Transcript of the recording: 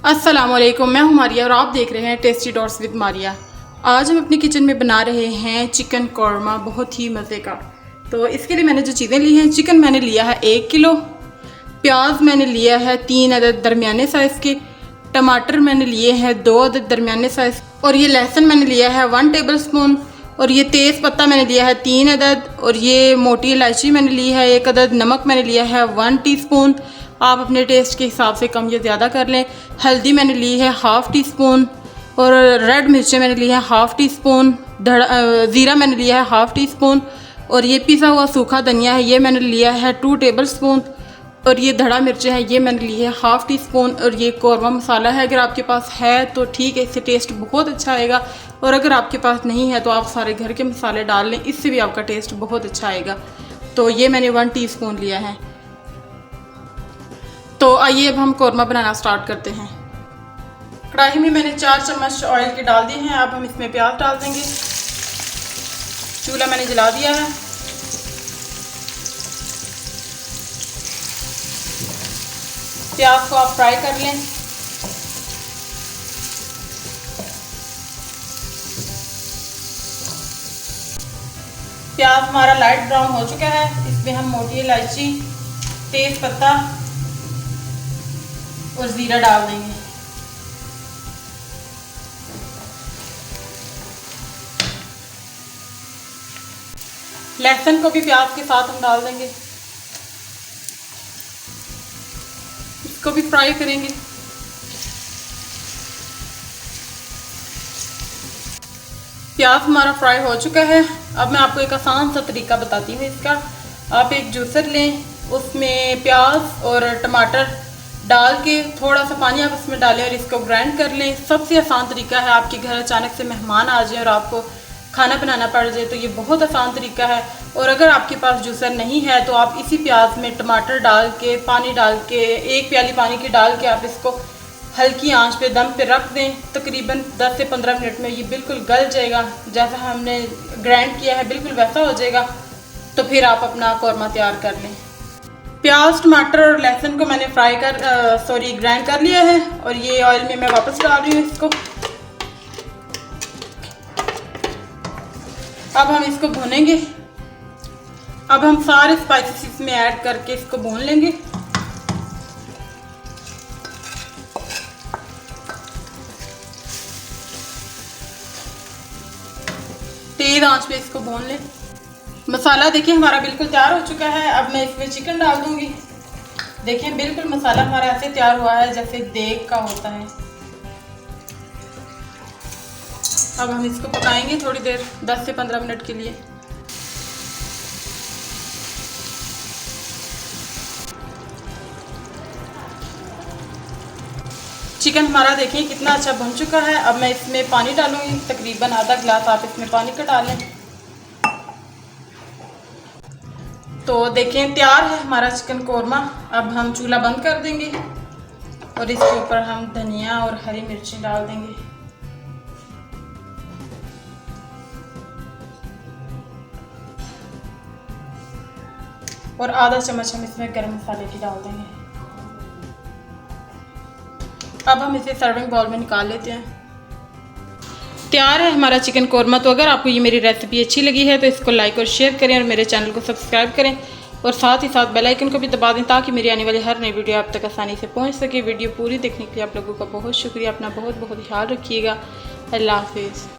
अस्सलाम वालेकुम, मैं हूँ मारिया और आप देख रहे हैं टेस्टी डॉट्स विद मारिया। आज हम अपनी किचन में बना रहे हैं चिकन कौरमा, बहुत ही मज़े का। तो इसके लिए मैंने जो चीज़ें ली हैं, चिकन मैंने लिया है 1 किलो, प्याज मैंने लिया है 3 अदद दरमियाने साइज़ के, टमाटर मैंने लिए हैं 2 अदद दरमियाने साइज़, और ये लहसुन मैंने लिया है 1 टेबल स्पून, और ये तेज़ पत्ता मैंने लिया है 3 अदद, और ये मोटी इलायची मैंने ली है 1 अदद, नमक मैंने लिया है 1 टीस्पून, आप अपने टेस्ट के हिसाब से कम या ज़्यादा कर लें। हल्दी मैंने ली है 1/2 टीस्पून, और रेड मिर्चें मैंने ली है 1/2 टीस्पून, ज़ीरा मैंने लिया है 1/2 टीस्पून, और ये पिसा हुआ सूखा धनिया है, ये मैंने लिया है 2 टेबल स्पून, और ये धड़ा मिर्चें हैं, ये मैंने ली है 1/2 टीस्पून, और ये कौरमा मसाला है। अगर आपके पास है तो ठीक है, इससे टेस्ट बहुत अच्छा आएगा, और अगर आपके पास नहीं है तो आप सारे घर के मसाले डाल लें, इससे भी आपका टेस्ट बहुत अच्छा आएगा। तो ये मैंने 1 टीस्पून लिया है। तो आइए अब हम कौरमा बनाना स्टार्ट करते हैं। कढ़ाई में मैंने 4 चम्मच ऑयल के डाल दिए हैं। अब हम इसमें प्याज डाल देंगे। चूल्हा मैंने जला दिया है। प्याज को आप फ्राई कर लें। प्याज हमारा लाइट ब्राउन हो चुका है। इसमें हम मोटी इलायची, तेज पत्ता और ज़ीरा डाल देंगे। लहसुन को भी प्याज के साथ हम डाल देंगे, इसको भी फ्राई करेंगे। प्याज हमारा फ्राई हो चुका है। अब मैं आपको एक आसान सा तरीका बताती हूँ इसका। आप एक जूसर लें, उसमें प्याज और टमाटर डाल के थोड़ा सा पानी आप उसमें डालें और इसको ग्राइंड कर लें। सबसे आसान तरीका है। आपके घर अचानक से मेहमान आ जाए और आपको खाना बनाना पड़ जाए तो ये बहुत आसान तरीका है। और अगर आपके पास जूसर नहीं है तो आप इसी प्याज में टमाटर डाल के, पानी डाल के, 1 प्याली पानी की डाल के आप इसको हल्की आंच पे दम पे रख दें। तकरीबन 10 से 15 मिनट में ये बिल्कुल गल जाएगा। जैसा हमने ग्राइंड किया है बिल्कुल वैसा हो जाएगा। तो फिर आप अपना कौरमा तैयार कर लें। प्याज, टमाटर और लहसुन को मैंने ग्राइंड कर लिया है, और ये ऑयल में मैं वापस डाल रही हूँ इसको। अब हम इसको भूनेंगे। अब हम सारे स्पाइसेस इसमें ऐड करके इसको भून लेंगे। तेज आंच पे इसको भून लें। मसाला देखिए हमारा बिल्कुल तैयार हो चुका है। अब मैं इसमें चिकन डाल दूंगी। देखिए बिल्कुल मसाला हमारा ऐसे तैयार हुआ है जैसे देग का होता है। अब हम इसको पकाएंगे थोड़ी देर, 10 से 15 मिनट के लिए। चिकन हमारा देखिए कितना अच्छा बन चुका है। अब मैं इसमें पानी डालूंगी, तकरीबन आधा गिलास आप इसमें पानी का डालें। तो देखें तैयार है हमारा चिकन कौरमा। अब हम चूल्हा बंद कर देंगे और इसके ऊपर हम धनिया और हरी मिर्ची डाल देंगे। और आधा चम्मच हम इसमें गरम मसाले की डाल देंगे। अब हम इसे सर्विंग बाउल में निकाल लेते हैं। तैयार है हमारा चिकन कौरमा। तो अगर आपको ये मेरी रेसिपी अच्छी लगी है तो इसको लाइक और शेयर करें, और मेरे चैनल को सब्सक्राइब करें, और साथ ही साथ बेल आइकन को भी दबा दें ताकि मेरी आने वाली हर नई वीडियो आप तक आसानी से पहुंच सके। वीडियो पूरी देखने के लिए आप लोगों का बहुत शुक्रिया। अपना बहुत बहुत ख्याल रखिएगा। अल्लाह हाफिज़।